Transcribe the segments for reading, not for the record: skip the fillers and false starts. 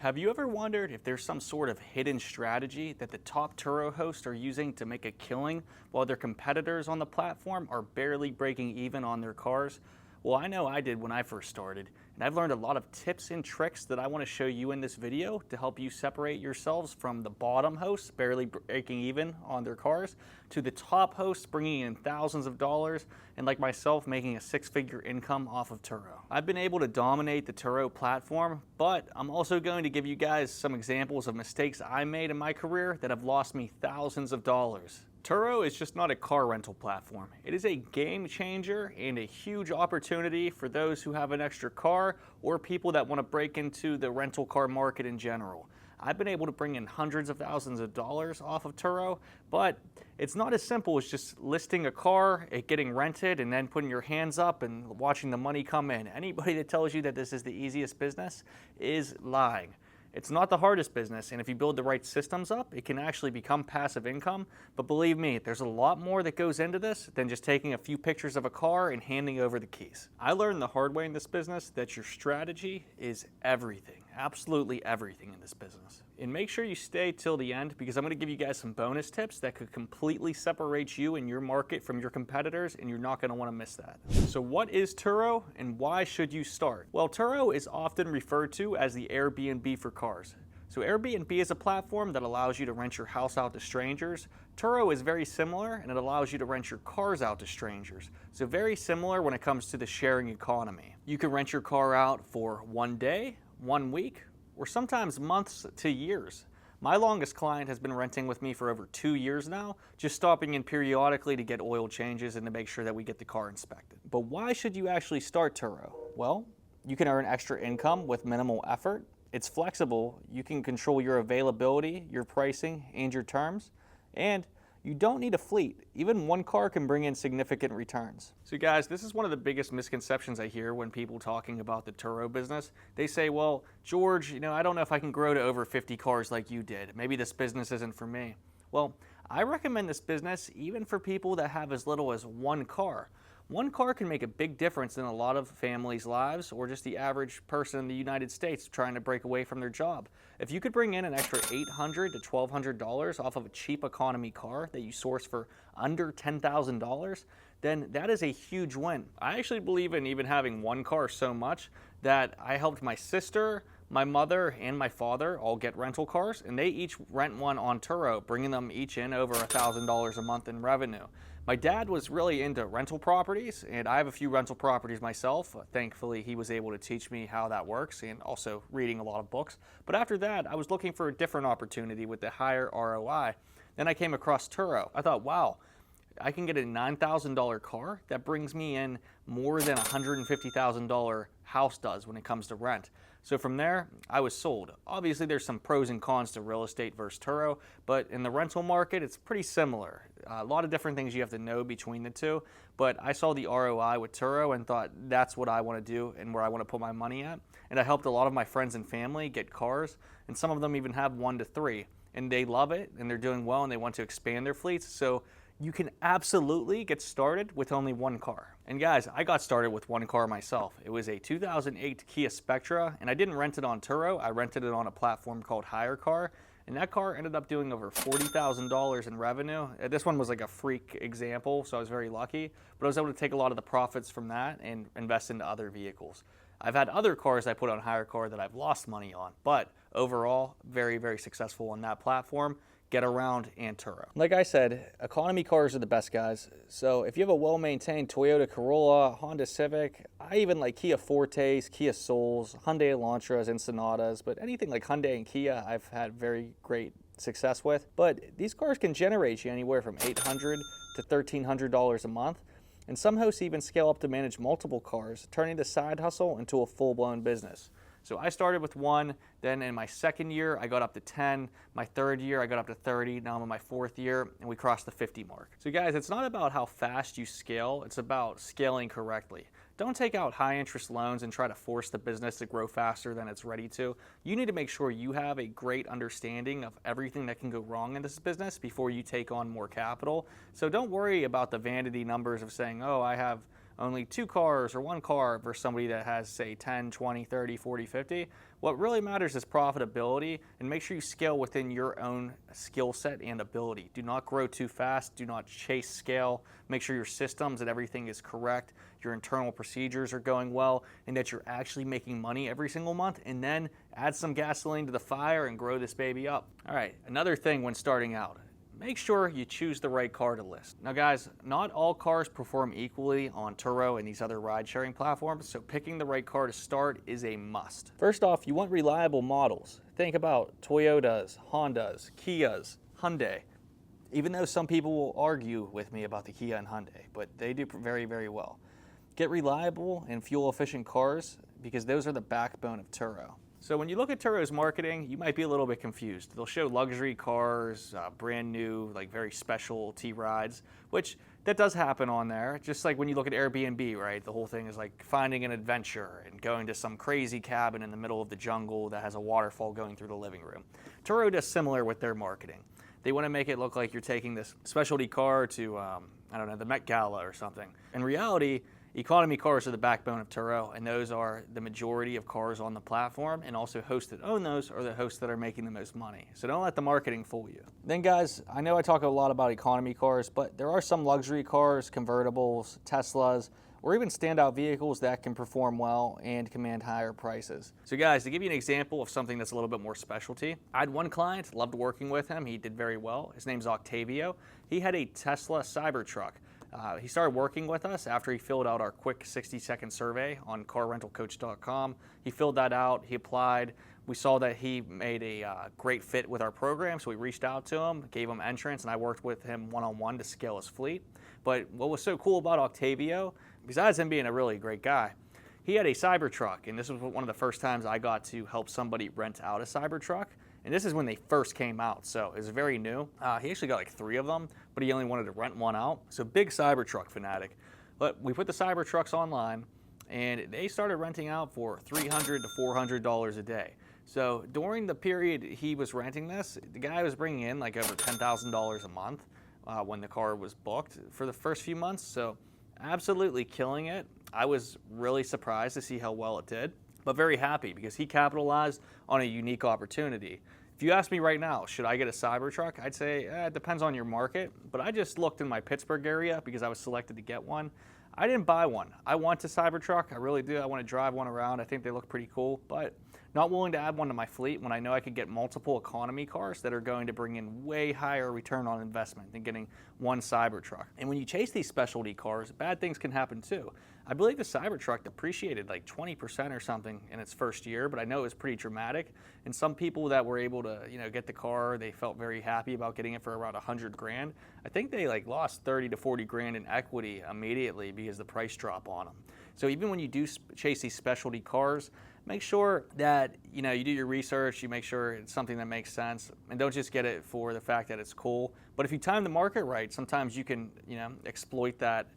Have you ever wondered if there's some sort of hidden strategy that the top Turo hosts are using to make a killing while their competitors on the platform are barely breaking even on their cars? Well, I know I did when I first started, and I've learned a lot of tips and tricks that I want to show you in this video to help you separate yourselves from the bottom hosts barely breaking even on their cars to the top hosts bringing in thousands of dollars and like myself making a six-figure income off of Turo. I've been able to dominate the Turo platform, but I'm also going to give you guys some examples of mistakes I made in my career that have lost me thousands of dollars. Turo is just not a car rental platform. It is a game changer and a huge opportunity for those who have an extra car or people that want to break into the rental car market in general. I've been able to bring in hundreds of thousands of dollars off of Turo, but it's not as simple as just listing a car, it getting rented, and then putting your hands up and watching the money come in. Anybody that tells you that this is the easiest business is lying. It's not the hardest business, and if you build the right systems up, it can actually become passive income. But believe me, there's a lot more that goes into this than just taking a few pictures of a car and handing over the keys. I learned the hard way in this business that your strategy is everything, absolutely everything in this business. And make sure you stay till the end because I'm going to give you guys some bonus tips that could completely separate you and your market from your competitors, and you're not going to want to miss that. So what is Turo and why should you start? Well, Turo is often referred to as the Airbnb for cars. So Airbnb is a platform that allows you to rent your house out to strangers. Turo is very similar and it allows you to rent your cars out to strangers. So very similar when it comes to the sharing economy. You can rent your car out for 1 day, 1 week, or sometimes months to years. My longest client has been renting with me for over 2 years now, just stopping in periodically to get oil changes and to make sure that we get the car inspected. But why should you actually start Turo? Well, you can earn extra income with minimal effort. It's flexible, you can control your availability, your pricing, and your terms, and you don't need a fleet. Even one car can bring in significant returns. So guys, this is one of the biggest misconceptions I hear when people talking about the Turo business. They say, well, George, I don't know if I can grow to over 50 cars like you did. Maybe this business isn't for me. Well, I recommend this business even for people that have as little as one car. One car can make a big difference in a lot of families' lives or just the average person in the United States trying to break away from their job. If you could bring in an extra $800 to $1,200 off of a cheap economy car that you source for under $10,000, then that is a huge win. I actually believe in even having one car so much that I helped my sister, my mother, and my father all get rental cars, and they each rent one on Turo, bringing them each in over $1,000 a month in revenue. My dad was really into rental properties, and I have a few rental properties myself. Thankfully, he was able to teach me how that works and also reading a lot of books. But after that, I was looking for a different opportunity with the higher ROI. Then I came across Turo. I thought, wow, I can get a $9,000 car that brings me in more than a $150,000 house does when it comes to rent. So from there, I was sold. Obviously, there's some pros and cons to real estate versus Turo, but in the rental market, it's pretty similar. A lot of different things you have to know between the two, but I saw the ROI with Turo and thought that's what I want to do and where I want to put my money at. And I helped a lot of my friends and family get cars, and some of them even have 1 to 3, and they love it, and they're doing well, and they want to expand their fleets. So you can absolutely get started with only one car. And guys, I got started with one car myself. It was a 2008 Kia Spectra, and I didn't rent it on Turo. I rented it on a platform called Hire Car, and that car ended up doing over $40,000 in revenue. This one was like a freak example, so I was very lucky, but I was able to take a lot of the profits from that and invest into other vehicles. I've had other cars I put on Hire Car that I've lost money on, but overall, very, very successful on that platform. Get around and Turo. Like I said, economy cars are the best, guys. So if you have a well-maintained Toyota Corolla, Honda Civic, I even like Kia Fortes, Kia Souls, Hyundai Elantras, and Sonatas, but anything like Hyundai and Kia I've had very great success with. But these cars can generate you anywhere from $800 to $1,300 a month. And some hosts even scale up to manage multiple cars, turning the side hustle into a full-blown business. So I started with 1, then in my second year, I got up to 10. My third year, I got up to 30. Now I'm in my 4th year, and we crossed the 50 mark. So guys, it's not about how fast you scale, it's about scaling correctly. Don't take out high interest loans and try to force the business to grow faster than it's ready to. You need to make sure you have a great understanding of everything that can go wrong in this business before you take on more capital. So don't worry about the vanity numbers of saying, oh, I have only 2 cars or 1 car versus somebody that has, say, 10, 20, 30, 40, 50. What really matters is profitability, and make sure you scale within your own skill set and ability. Do not grow too fast. Do not chase scale. Make sure your systems and everything is correct, your internal procedures are going well, and that you're actually making money every single month, and then add some gasoline to the fire and grow this baby up. All right, another thing when starting out, make sure you choose the right car to list. Now guys, not all cars perform equally on Turo and these other ride-sharing platforms, so picking the right car to start is a must. First off, you want reliable models. Think about Toyotas, Hondas, Kias, Hyundai. Even though some people will argue with me about the Kia and Hyundai, but they do very, very well. Get reliable and fuel-efficient cars because those are the backbone of Turo. So when you look at Turo's marketing, you might be a little bit confused. They'll show luxury cars, brand new, like very specialty rides, which that does happen on there. Just like when you look at Airbnb, right? The whole thing is like finding an adventure and going to some crazy cabin in the middle of the jungle that has a waterfall going through the living room. Turo does similar with their marketing. They want to make it look like you're taking this specialty car to, I don't know, the Met Gala or something. In reality, economy cars are the backbone of Turo, and those are the majority of cars on the platform, and also hosts that own those are the hosts that are making the most money. So don't let the marketing fool you. Then guys, I know I talk a lot about economy cars, but there are some luxury cars, convertibles, Teslas, or even standout vehicles that can perform well and command higher prices. So guys, to give you an example of something that's a little bit more specialty, I had one client, loved working with him, he did very well. His name's Octavio. He had a Tesla Cybertruck. He started working with us after he filled out our quick 60-second survey on carrentalcoach.com. He filled that out, he applied. We saw that he made a great fit with our program, so we reached out to him, gave him entrance, and I worked with him one-on-one to scale his fleet. But what was so cool about Octavio, besides him being a really great guy, he had a Cybertruck, and this was one of the first times I got to help somebody rent out a Cybertruck. And this is when they first came out, so it was very new. He actually got like 3 of them, but he only wanted to rent one out. So big Cybertruck fanatic. But we put the Cybertrucks online, and they started renting out for $300 to $400 a day. So during the period he was renting this, the guy was bringing in like over $10,000 a month when the car was booked for the first few months. So absolutely killing it. I was really surprised to see how well it did, but very happy because he capitalized on a unique opportunity. If you ask me right now, should I get a Cybertruck? I'd say it depends on your market, but I just looked in my Pittsburgh area because I was selected to get one. I didn't buy one. I want a Cybertruck, I really do. I want to drive one around. I think they look pretty cool, but not willing to add one to my fleet when I know I could get multiple economy cars that are going to bring in way higher return on investment than getting one Cybertruck. And when you chase these specialty cars, bad things can happen too. I believe the Cybertruck depreciated like 20% or something in its first year, but I know it was pretty dramatic. And some people that were able to, get the car, they felt very happy about getting it for around 100 grand. I think they like lost 30 to 40 grand in equity immediately because the price drop on them. So even when you do chase these specialty cars, make sure that you do your research, you make sure it's something that makes sense, and don't just get it for the fact that it's cool. But if you time the market right, sometimes you can exploit that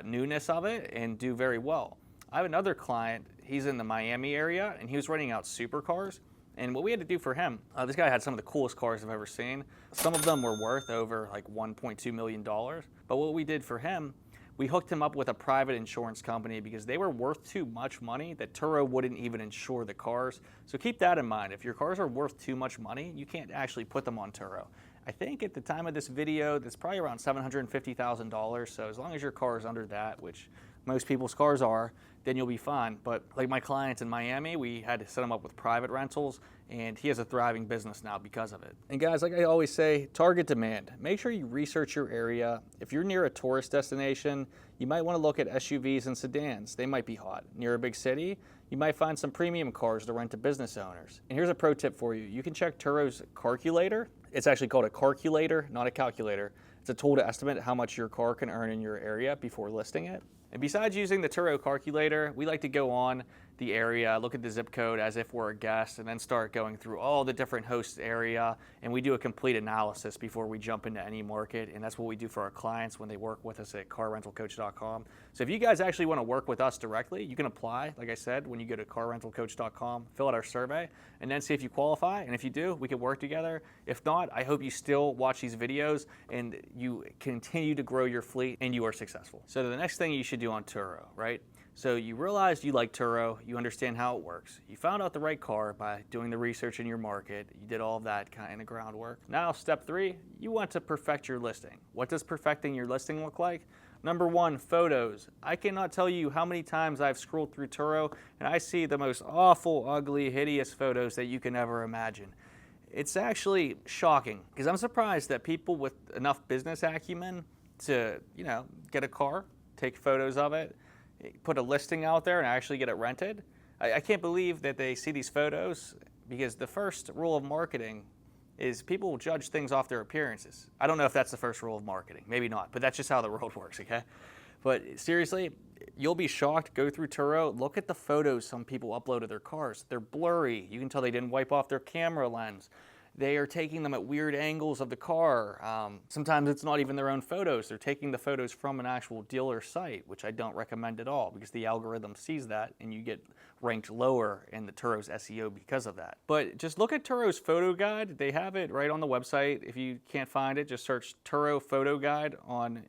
newness of it and do very well. I have another client, he's in the Miami area, and he was renting out supercars. And what we had to do for him, this guy had some of the coolest cars I've ever seen. Some of them were worth over like $1.2 million. But what we did for him, we hooked him up with a private insurance company because they were worth too much money that Turo wouldn't even insure the cars. So keep that in mind. If your cars are worth too much money, you can't actually put them on Turo. I think at the time of this video, that's probably around $750,000. So as long as your car is under that, which most people's cars are, then you'll be fine. But like my clients in Miami, we had to set them up with private rentals, and he has a thriving business now because of it. And guys, like I always say, target demand. Make sure you research your area. If you're near a tourist destination, you might want to look at SUVs and sedans. They might be hot. Near a big city, you might find some premium cars to rent to business owners. And here's a pro tip for you. You can check Turo's Carculator. It's actually called a Carculator, not a calculator. It's a tool to estimate how much your car can earn in your area before listing it. And besides using the Turo Carculator, we like to go on the area, look at the zip code as if we're a guest, and then start going through all the different hosts area, and we do a complete analysis before we jump into any market, and that's what we do for our clients when they work with us at carrentalcoach.com. So if you guys actually want to work with us directly, you can apply, like I said, when you go to carrentalcoach.com, fill out our survey, and then see if you qualify, and if you do, we can work together. If not, I hope you still watch these videos and you continue to grow your fleet and you are successful. So the next thing you should do on Turo, right? So you realized you like Turo, you understand how it works. You found out the right car by doing the research in your market. You did all of that kind of groundwork. Now, step 3, you want to perfect your listing. What does perfecting your listing look like? Number 1, photos. I cannot tell you how many times I've scrolled through Turo and I see the most awful, ugly, hideous photos that you can ever imagine. It's actually shocking because I'm surprised that people with enough business acumen to, get a car, take photos of it, put a listing out there and actually get it rented. I can't believe that they see these photos, because the first rule of marketing is people will judge things off their appearances. I don't know if that's the first rule of marketing, maybe not, but that's just how the world works, okay? But seriously, you'll be shocked. Go through Turo, look at the photos some people upload of their cars. They're blurry. You can tell they didn't wipe off their camera lens. They are taking them at weird angles of the car. Sometimes it's not even their own photos. They're taking the photos from an actual dealer site, which I don't recommend at all, because the algorithm sees that and you get ranked lower in the Turo's SEO because of that. But just look at Turo's photo guide. They have it right on the website. If you can't find it, just search Turo photo guide on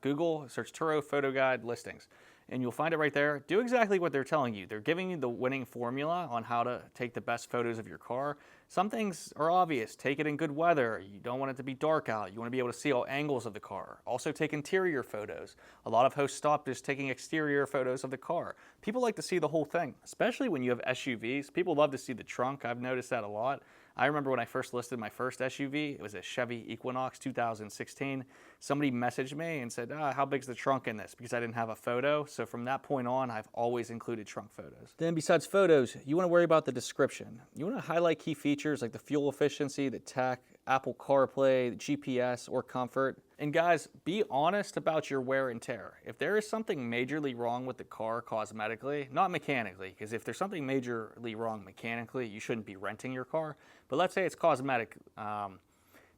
Google, search Turo photo guide listings, and you'll find it right there. Do exactly what they're telling you. They're giving you the winning formula on how to take the best photos of your car. Some things are obvious. Take it in good weather. You don't want it to be dark out. You want to be able to see all angles of the car. Also take interior photos. A lot of hosts stop just taking exterior photos of the car. People like to see the whole thing, especially when you have SUVs. People love to see the trunk. I've noticed that a lot. I remember when I first listed my first SUV, it was a Chevy Equinox 2016. Somebody messaged me and said, how big's the trunk in this? Because I didn't have a photo. So from that point on, I've always included trunk photos. Then besides photos, you want to worry about the description. You want to highlight key features like the fuel efficiency, the tech, Apple CarPlay, GPS, or comfort. And guys, be honest about your wear and tear. If there is something majorly wrong with the car cosmetically, not mechanically, because if there's something majorly wrong mechanically, you shouldn't be renting your car. But let's say it's cosmetic,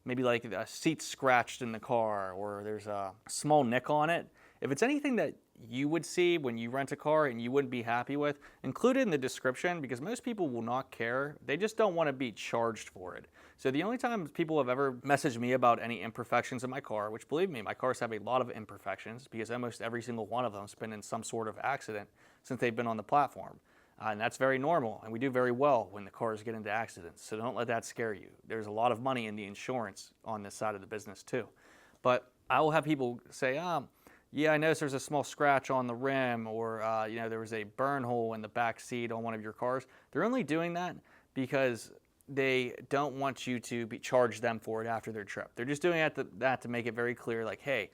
maybe like a seat scratched in the car, or there's a small nick on it. If it's anything that you would see when you rent a car and you wouldn't be happy with, include it in the description, because most people will not care. They just don't want to be charged for it. So the only time people have ever messaged me about any imperfections in my car, which believe me, my cars have a lot of imperfections because almost every single one of them has been in some sort of accident since they've been on the platform. And that's very normal, and we do very well when the cars get into accidents, so don't let that scare you. There's a lot of money in the insurance on this side of the business too. But I will have people say, yeah, I noticed there's a small scratch on the rim, or there was a burn hole in the back seat on one of your cars. They're only doing that because they don't want you to charge them for it after their trip. They're just doing that to make it very clear, like, hey,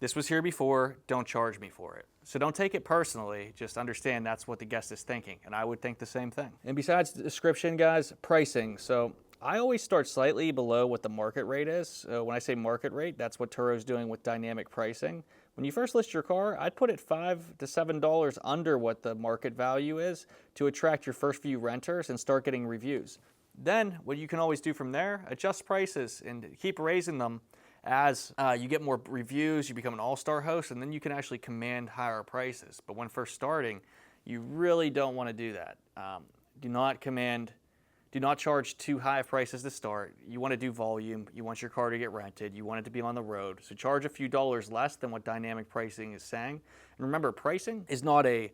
this was here before, don't charge me for it. So don't take it personally, just understand that's what the guest is thinking, and I would think the same thing. And besides the description, guys, pricing. So I always start slightly below what the market rate is. When I say market rate, that's what Turo's doing with dynamic pricing. When you first list your car, I'd put it $5 to $7 under what the market value is to attract your first few renters and start getting reviews. Then what you can always do from there, adjust prices and keep raising them as you get more reviews, you become an all-star host, and then you can actually command higher prices. But when first starting, you really don't want to do that. Do not charge too high of prices to start. You want to do volume. You want your car to get rented. You want it to be on the road. So charge a few dollars less than what dynamic pricing is saying. And remember, pricing is not a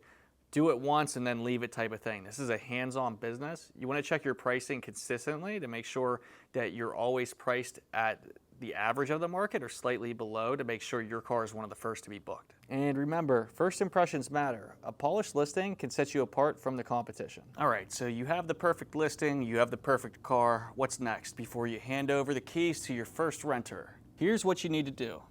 do it once and then leave it type of thing. This is a hands-on business. You want to check your pricing consistently to make sure that you're always priced at the average of the market or slightly below to make sure your car is one of the first to be booked. And remember, first impressions matter. A polished listing can set you apart from the competition. All right, so you have the perfect listing, you have the perfect car. What's next before you hand over the keys to your first renter? Here's what you need to do.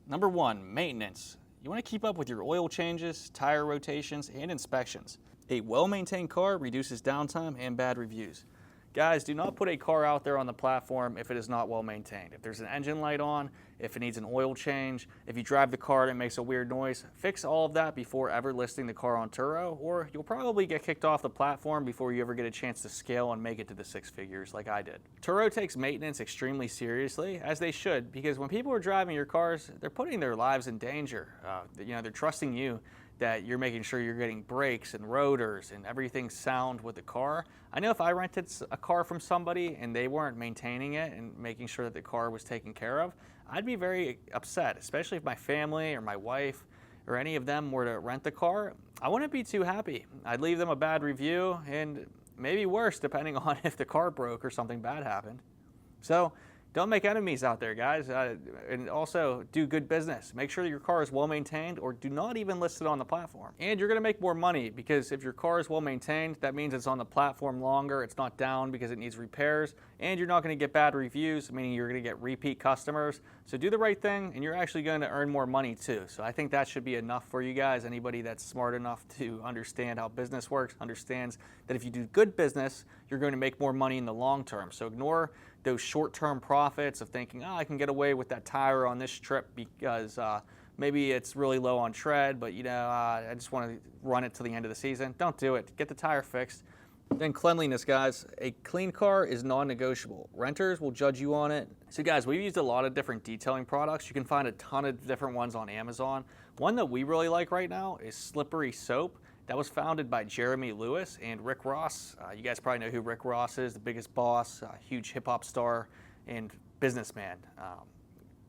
Number 1, maintenance. You want to keep up with your oil changes, tire rotations, and inspections. A well-maintained car reduces downtime and bad reviews. Guys, do not put a car out there on the platform if it is not well maintained. If there's an engine light on, if it needs an oil change, if you drive the car and it makes a weird noise, fix all of that before ever listing the car on Turo, or you'll probably get kicked off the platform before you ever get a chance to scale and make it to the 6 figures like I did. Turo takes maintenance extremely seriously, as they should, because when people are driving your cars, they're putting their lives in danger. They're trusting you that you're making sure you're getting brakes and rotors and everything sound with the car. I know if I rented a car from somebody and they weren't maintaining it and making sure that the car was taken care of, I'd be very upset, especially if my family or my wife or any of them were to rent the car, I wouldn't be too happy. I'd leave them a bad review, and maybe worse depending on if the car broke or something bad happened. So don't make enemies out there, guys, and also do good business. Make sure your car is well maintained, or do not even list it on the platform. And you're gonna make more money, because if your car is well maintained, that means it's on the platform longer, it's not down because it needs repairs, and you're not gonna get bad reviews, meaning you're gonna get repeat customers. So do the right thing, and you're actually gonna earn more money too. So I think that should be enough for you guys. Anybody that's smart enough to understand how business works understands that if you do good business, you're going to make more money in the long term. So ignore those short-term profits of thinking, oh, I can get away with that tire on this trip because maybe it's really low on tread, but I just want to run it till the end of the season. Don't do it. Get the tire fixed. Then cleanliness, guys. A clean car is non-negotiable. Renters will judge you on it. So guys, we've used a lot of different detailing products. You can find a ton of different ones on Amazon. One that we really like right now is Slippery Soap. That was founded by Jeremy Lewis and Rick Ross. You guys probably know who Rick Ross is, the biggest boss, huge hip hop star and businessman.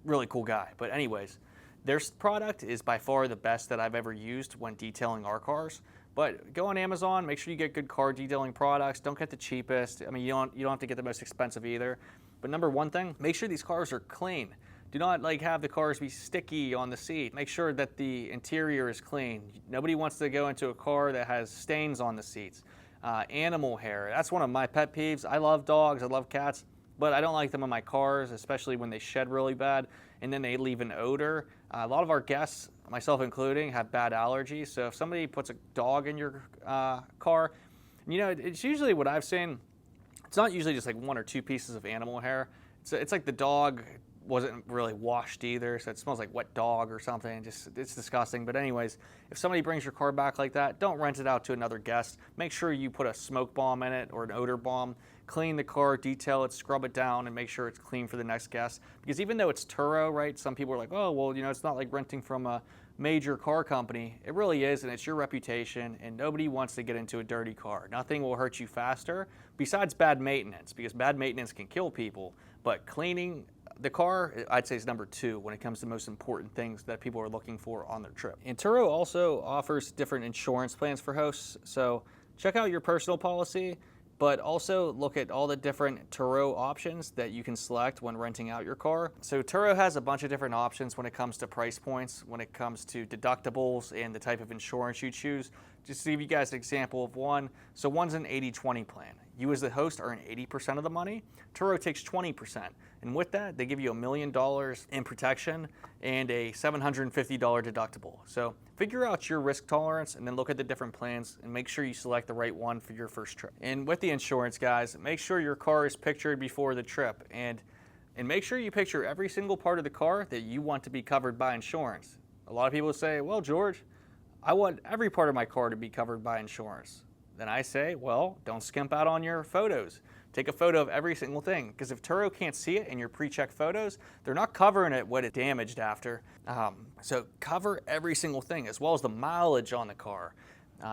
Really cool guy. But anyways, their product is by far the best that I've ever used when detailing our cars. But go on Amazon, make sure you get good car detailing products. Don't get the cheapest. I mean, you don't have to get the most expensive either. But number one thing, make sure these cars are clean. Do not have the cars be sticky on the seat. Make sure that the interior is clean. Nobody wants to go into a car that has stains on the seats. Animal hair, that's one of my pet peeves. I love dogs, I love cats, but I don't like them in my cars, especially when they shed really bad and then they leave an odor. A lot of our guests, myself including, have bad allergies. So if somebody puts a dog in your car, it's usually what I've seen. It's not usually just like one or two pieces of animal hair. It's like the dog wasn't really washed either, so it smells like wet dog or something. It's disgusting. But anyways, if somebody brings your car back like that, don't rent it out to another guest. Make sure you put a smoke bomb in it or an odor bomb. Clean the car, detail it, scrub it down, and make sure it's clean for the next guest. Because even though it's Turo, right, some people are like, oh, well, it's not like renting from a major car company. It really is, and it's your reputation, and nobody wants to get into a dirty car. Nothing will hurt you faster besides bad maintenance, because bad maintenance can kill people. But cleaning the car, I'd say, is number two when it comes to the most important things that people are looking for on their trip. And Turo also offers different insurance plans for hosts. So check out your personal policy, but also look at all the different Turo options that you can select when renting out your car. So Turo has a bunch of different options when it comes to price points, when it comes to deductibles and the type of insurance you choose. Just to give you guys an example of one. So one's an 80-20 plan. You as the host earn 80% of the money. Turo takes 20%. And with that, they give you $1 million in protection and a $750 deductible. So figure out your risk tolerance and then look at the different plans and make sure you select the right one for your first trip. And with the insurance, guys, make sure your car is pictured before the trip. And make sure you picture every single part of the car that you want to be covered by insurance. A lot of people say, well, George, I want every part of my car to be covered by insurance. Then I say, well, don't skimp out on your photos. Take a photo of every single thing, because if Turo can't see it in your pre-check photos, they're not covering it when it's damaged after. So cover every single thing, as well as the mileage on the car.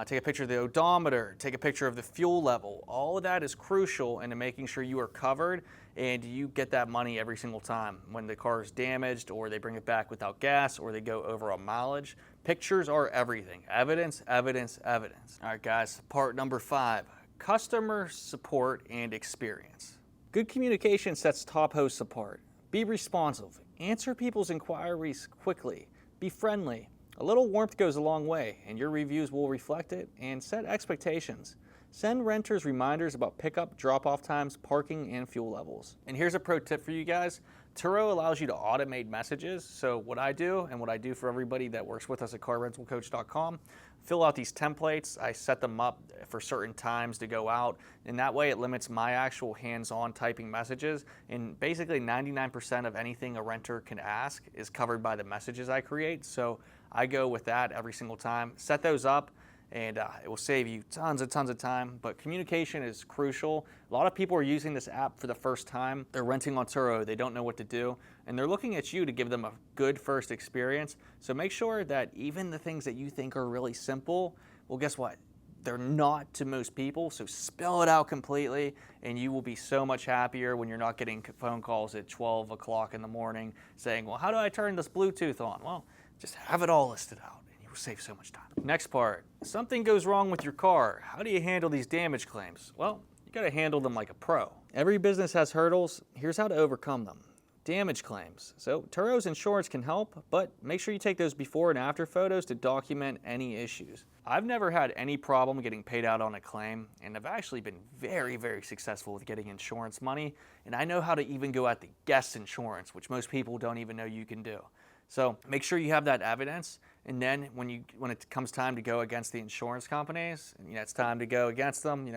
Take a picture of the odometer, take a picture of the fuel level. All of that is crucial into making sure you are covered and you get that money every single time when the car is damaged or they bring it back without gas or they go over on mileage. Pictures are everything. Evidence, evidence, evidence. All right, guys, part number 5, customer support and experience. Good communication sets top hosts apart. Be responsive. Answer people's inquiries quickly. Be friendly. A little warmth goes a long way, and your reviews will reflect it, and set expectations. Send renters reminders about pickup, drop-off times, parking, and fuel levels. And here's a pro tip for you guys. Turo allows you to automate messages. So what I do, and what I do for everybody that works with us at carrentalcoach.com, fill out these templates. I set them up for certain times to go out, and that way it limits my actual hands-on typing messages. And basically 99% of anything a renter can ask is covered by the messages I create. So I go with that every single time. Set those up, and it will save you tons and tons of time. But communication is crucial. A lot of people are using this app for the first time. They're renting on Turo. They don't know what to do, and they're looking at you to give them a good first experience. So make sure that even the things that you think are really simple, well, guess what? They're not to most people. So spell it out completely, and you will be so much happier when you're not getting phone calls at 12 o'clock in the morning saying, well, how do I turn this Bluetooth on? Well, just have it all listed out. save so much time. Next part, something goes wrong with your car. How do you handle these damage claims? Well, you gotta handle them like a pro. Every business has hurdles. Here's how to overcome them. Damage claims. So Turo's insurance can help, but make sure you take those before and after photos to document any issues. I've never had any problem getting paid out on a claim, and I've actually been very, very successful with getting insurance money, and I know how to even go at the guest insurance, which most people don't even know you can do. So make sure you have that evidence, and then when it comes time to go against the insurance companies, and it's time to go against them,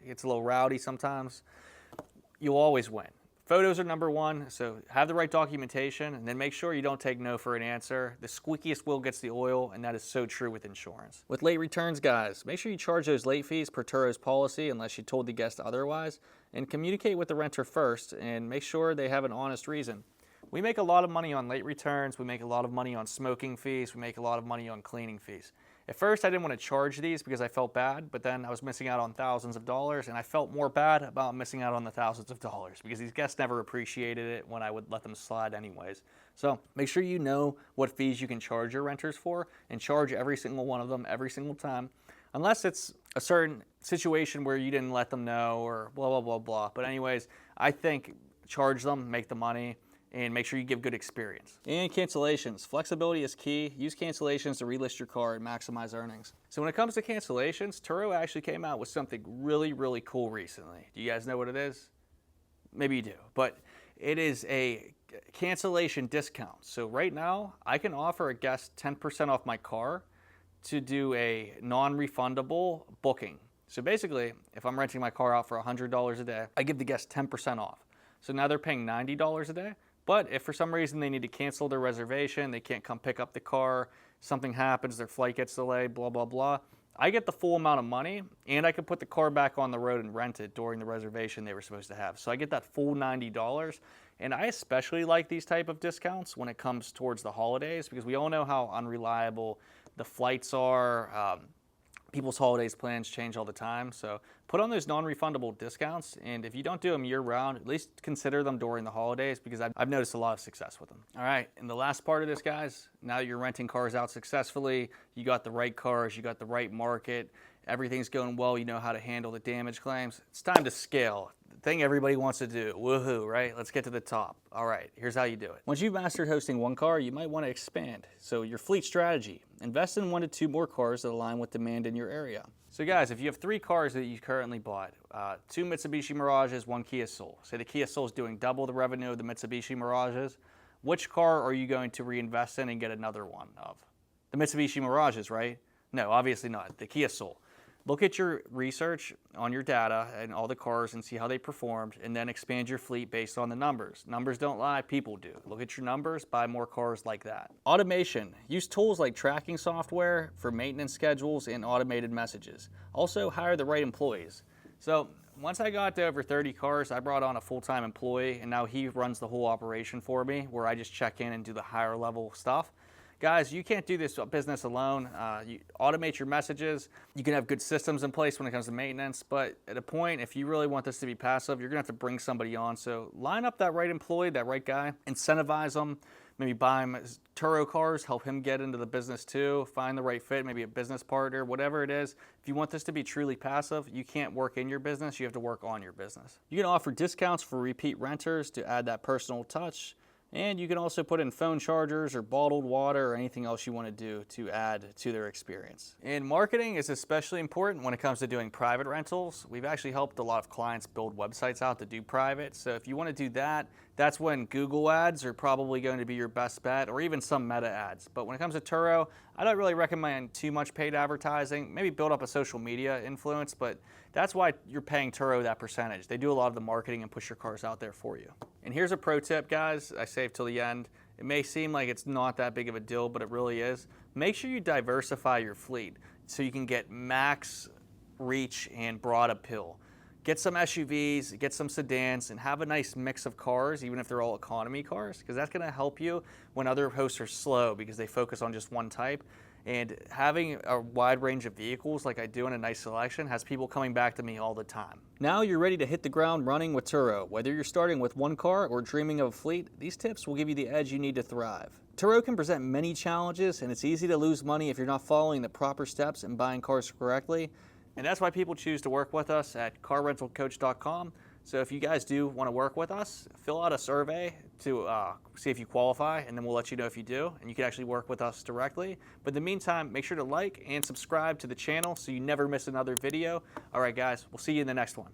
it's a little rowdy sometimes, you'll always win. Photos are number one, so have the right documentation, and then make sure you don't take no for an answer. The squeakiest wheel gets the oil, and that is so true with insurance. With late returns, guys, make sure you charge those late fees per Turo's policy unless you told the guest otherwise, and communicate with the renter first, and make sure they have an honest reason. We make a lot of money on late returns, we make a lot of money on smoking fees, we make a lot of money on cleaning fees. At first, I didn't want to charge these because I felt bad, but then I was missing out on thousands of dollars, and I felt more bad about missing out on the thousands of dollars because these guests never appreciated it when I would let them slide anyways. So make sure you know what fees you can charge your renters for and charge every single one of them every single time, unless it's a certain situation where you didn't let them know or blah, blah, blah, blah. But anyways, I think charge them, make the money, and make sure you give good experience. And cancellations. Flexibility is key. Use cancellations to relist your car and maximize earnings. So when it comes to cancellations, Turo actually came out with something really, really cool recently. Do you guys know what it is? Maybe you do, but it is a cancellation discount. So right now, I can offer a guest 10% off my car to do a non-refundable booking. So basically, if I'm renting my car out for $100 a day, I give the guest 10% off. So now they're paying $90 a day. But if for some reason they need to cancel their reservation, they can't come pick up the car, something happens, their flight gets delayed, blah, blah, blah, I get the full amount of money, and I can put the car back on the road and rent it during the reservation they were supposed to have. So I get that full $90, and I especially like these type of discounts when it comes towards the holidays because we all know how unreliable the flights are. People's holidays plans change all the time, so put on those non-refundable discounts, and if you don't do them year-round, at least consider them during the holidays because I've noticed a lot of success with them. All right, and the last part of this, guys, now that you're renting cars out successfully, you got the right cars, you got the right market, everything's going well, you know how to handle the damage claims, it's time to scale. The thing everybody wants to do, woohoo, right? Let's get to the top. All right, here's how you do it. Once you've mastered hosting one car, you might want to expand. So your fleet strategy, invest in 1 to 2 more cars that align with demand in your area. So guys, if you have 3 cars that you currently bought, 2 Mitsubishi Mirages, 1 Kia Soul. Say the Kia Soul is doing double the revenue of the Mitsubishi Mirages. Which car are you going to reinvest in and get another one of? The Mitsubishi Mirages, right? No, obviously not. The Kia Soul. Look at your research on your data and all the cars and see how they performed, and then expand your fleet based on the numbers. Numbers don't lie, people do. Look at your numbers, buy more cars like that. Automation. Use tools like tracking software for maintenance schedules and automated messages. Also, hire the right employees. So once I got to over 30 cars, I brought on a full-time employee, and now he runs the whole operation for me, where I just check in and do the higher level stuff. Guys, you can't do this business alone. You automate your messages. You can have good systems in place when it comes to maintenance, but at a point, if you really want this to be passive, you're gonna have to bring somebody on. So line up that right employee, that right guy, incentivize them, maybe buy him Turo cars, help him get into the business too, find the right fit, maybe a business partner, whatever it is. If you want this to be truly passive, you can't work in your business, you have to work on your business. You can offer discounts for repeat renters to add that personal touch. And you can also put in phone chargers or bottled water or anything else you want to do to add to their experience. And marketing is especially important when it comes to doing private rentals. We've actually helped a lot of clients build websites out to do private. So if you want to do that, that's when Google ads are probably going to be your best bet, or even some meta ads. But when it comes to Turo, I don't really recommend too much paid advertising. Maybe build up a social media influence, but that's why you're paying Turo that percentage. They do a lot of the marketing and push your cars out there for you. And here's a pro tip, guys. I saved till the end. It may seem like it's not that big of a deal, but it really is. Make sure you diversify your fleet so you can get max reach and broad appeal. Get some SUVs, get some sedans, and have a nice mix of cars, even if they're all economy cars, because that's going to help you when other hosts are slow because they focus on just one type. And having a wide range of vehicles like I do in a nice selection has people coming back to me all the time. Now you're ready to hit the ground running with Turo. Whether you're starting with one car or dreaming of a fleet, these tips will give you the edge you need to thrive. Turo can present many challenges, and it's easy to lose money if you're not following the proper steps and buying cars correctly. And that's why people choose to work with us at carrentalcoach.com. So if you guys do want to work with us, fill out a survey to see if you qualify, and then we'll let you know if you do, and you can actually work with us directly. But in the meantime, make sure to like and subscribe to the channel so you never miss another video. All right, guys, we'll see you in the next one.